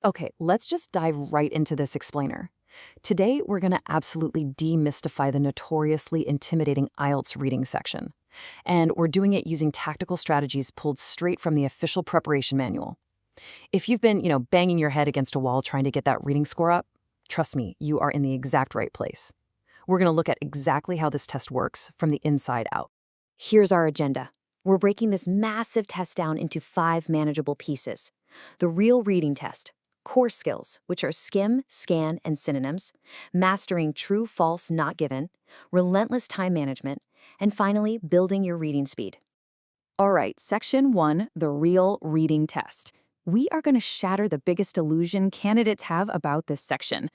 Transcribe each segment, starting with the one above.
Okay, let's just dive right into this explainer. Today, we're going to absolutely demystify the notoriously intimidating IELTS reading section. And we're doing it using tactical strategies pulled straight from the official preparation manual. If you've been, banging your head against a wall trying to get that reading score up, trust me, you are in the exact right place. We're going to look at exactly how this test works from the inside out. Here's our agenda. We're breaking this massive test down into 5 manageable pieces. The real reading test, core skills, which are skim, scan, and synonyms, mastering true, false, not given, relentless time management, and finally, building your reading speed. All right, section 1, the real reading test. We are going to shatter the biggest illusion candidates have about this section.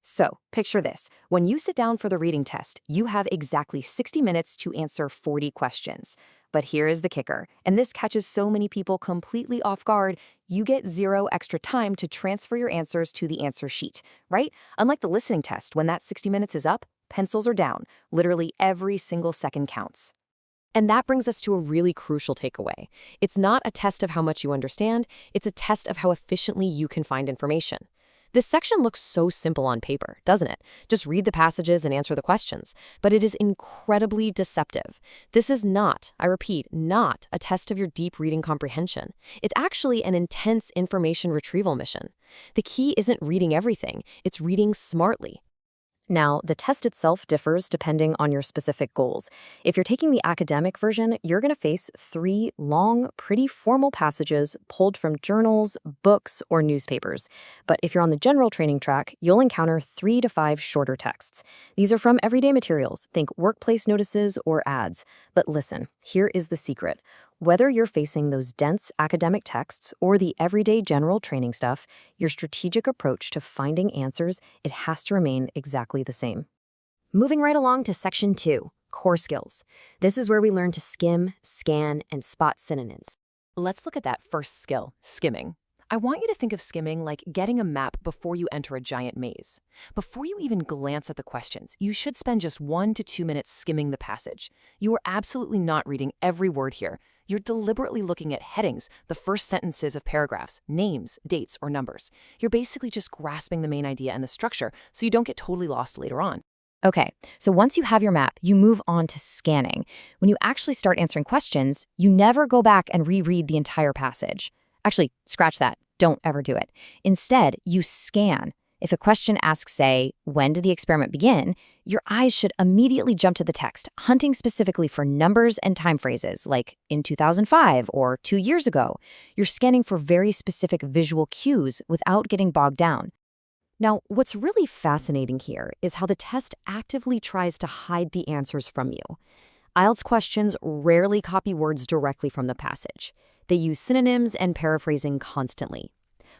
So, picture this. When you sit down for the reading test, you have exactly 60 minutes to answer 40 questions. But here is the kicker, and this catches so many people completely off guard, you get 0 extra time to transfer your answers to the answer sheet, right? Unlike the listening test, when that 60 minutes is up, pencils are down. Literally every single second counts. And that brings us to a really crucial takeaway. It's not a test of how much you understand, it's a test of how efficiently you can find information. This section looks so simple on paper, doesn't it? Just read the passages and answer the questions. But it is incredibly deceptive. This is not, I repeat, not a test of your deep reading comprehension. It's actually an intense information retrieval mission. The key isn't reading everything, it's reading smartly. Now, the test itself differs depending on your specific goals. If you're taking the academic version, you're going to face 3 long, pretty formal passages pulled from journals, books, or newspapers. But if you're on the general training track, you'll encounter 3 to 5 shorter texts. These are from everyday materials, think workplace notices or ads. But listen, here is the secret. Whether you're facing those dense academic texts or the everyday general training stuff, your strategic approach to finding answers, it has to remain exactly the same. Moving right along to section 2, core skills. This is where we learn to skim, scan, and spot synonyms. Let's look at that first skill, skimming. I want you to think of skimming like getting a map before you enter a giant maze. Before you even glance at the questions, you should spend just 1 to 2 minutes skimming the passage. You are absolutely not reading every word here. You're deliberately looking at headings, the first sentences of paragraphs, names, dates, or numbers. You're basically just grasping the main idea and the structure so you don't get totally lost later on. Okay, so once you have your map, you move on to scanning. When you actually start answering questions, you never go back and reread the entire passage. Actually, scratch that. Don't ever do it. Instead, you scan. If a question asks, say, when did the experiment begin, your eyes should immediately jump to the text, hunting specifically for numbers and time phrases, like in 2005 or 2 years ago. You're scanning for very specific visual cues without getting bogged down. Now, what's really fascinating here is how the test actively tries to hide the answers from you. IELTS questions rarely copy words directly from the passage. They use synonyms and paraphrasing constantly.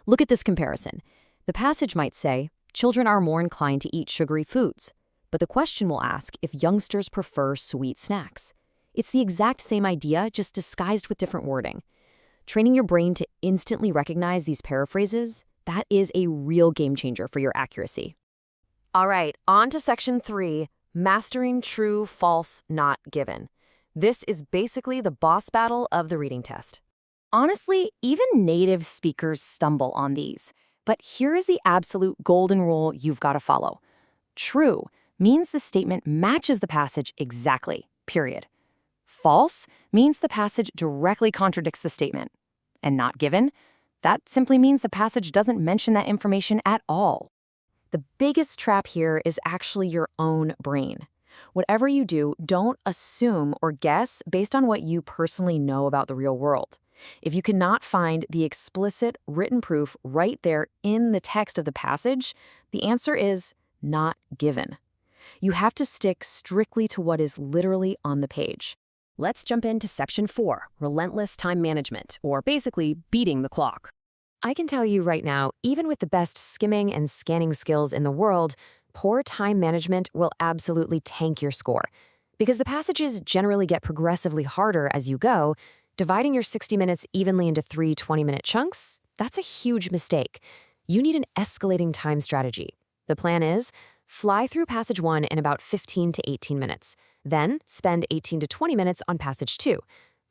Look at this comparison. The passage might say, children are more inclined to eat sugary foods, but the question will ask if youngsters prefer sweet snacks. It's the exact same idea, just disguised with different wording. Training your brain to instantly recognize these paraphrases, that is a real game changer for your accuracy. All right, on to section 3, mastering true, false, not given. This is basically the boss battle of the reading test. Honestly, even native speakers stumble on these. But here is the absolute golden rule you've got to follow. True means the statement matches the passage exactly, period. False means the passage directly contradicts the statement. And not given, that simply means the passage doesn't mention that information at all. The biggest trap here is actually your own brain. Whatever you do, don't assume or guess based on what you personally know about the real world. If you cannot find the explicit written proof right there in the text of the passage, the answer is not given. You have to stick strictly to what is literally on the page. Let's jump into section 4, relentless time management, or basically beating the clock. I can tell you right now, even with the best skimming and scanning skills in the world, poor time management will absolutely tank your score. Because the passages generally get progressively harder as you go, dividing your 60 minutes evenly into 3 20-minute chunks, that's a huge mistake. You need an escalating time strategy. The plan is, fly through passage 1 in about 15 to 18 minutes. Then, spend 18 to 20 minutes on passage 2.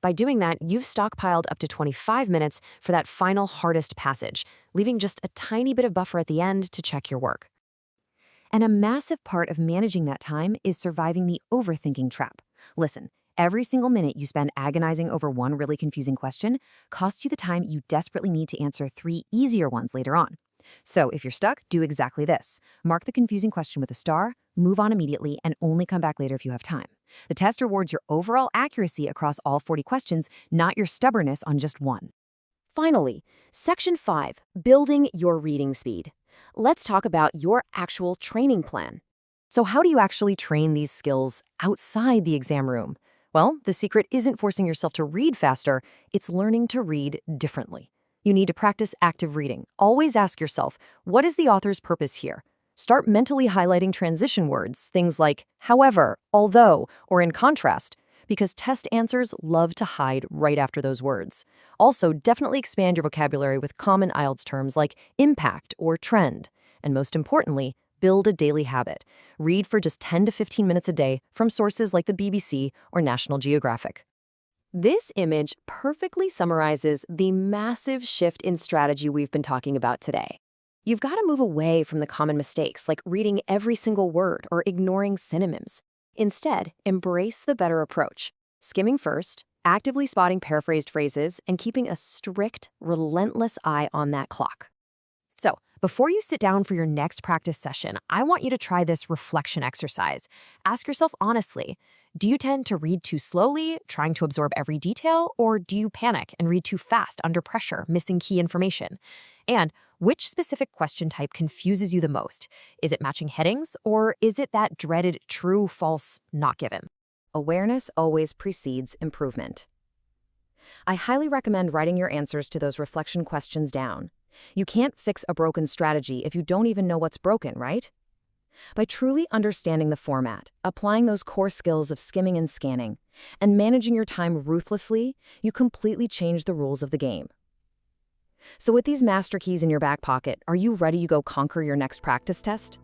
By doing that, you've stockpiled up to 25 minutes for that final hardest passage, leaving just a tiny bit of buffer at the end to check your work. And a massive part of managing that time is surviving the overthinking trap. Listen, every single minute you spend agonizing over one really confusing question costs you the time you desperately need to answer 3 easier ones later on. So if you're stuck, do exactly this. Mark the confusing question with a star, move on immediately, and only come back later if you have time. The test rewards your overall accuracy across all 40 questions, not your stubbornness on just one. Finally, Section 5, Building Your Reading Speed. Let's talk about your actual training plan. So how do you actually train these skills outside the exam room? Well, the secret isn't forcing yourself to read faster, it's learning to read differently. You need to practice active reading. Always ask yourself, what is the author's purpose here? Start mentally highlighting transition words, things like however, although, or in contrast, because test answers love to hide right after those words. Also, definitely expand your vocabulary with common IELTS terms like impact or trend. And most importantly, build a daily habit. Read for just 10 to 15 minutes a day from sources like the BBC or National Geographic. This image perfectly summarizes the massive shift in strategy we've been talking about today. You've got to move away from the common mistakes like reading every single word or ignoring synonyms. Instead, embrace the better approach, skimming first, actively spotting paraphrased phrases, and keeping a strict, relentless eye on that clock. So, before you sit down for your next practice session, I want you to try this reflection exercise. Ask yourself honestly, do you tend to read too slowly, trying to absorb every detail, or do you panic and read too fast under pressure, missing key information? And which specific question type confuses you the most? Is it matching headings, or is it that dreaded true, false, not given? Awareness always precedes improvement. I highly recommend writing your answers to those reflection questions down. You can't fix a broken strategy if you don't even know what's broken, right? By truly understanding the format, applying those core skills of skimming and scanning, and managing your time ruthlessly, you completely change the rules of the game. So with these master keys in your back pocket, are you ready to go conquer your next practice test?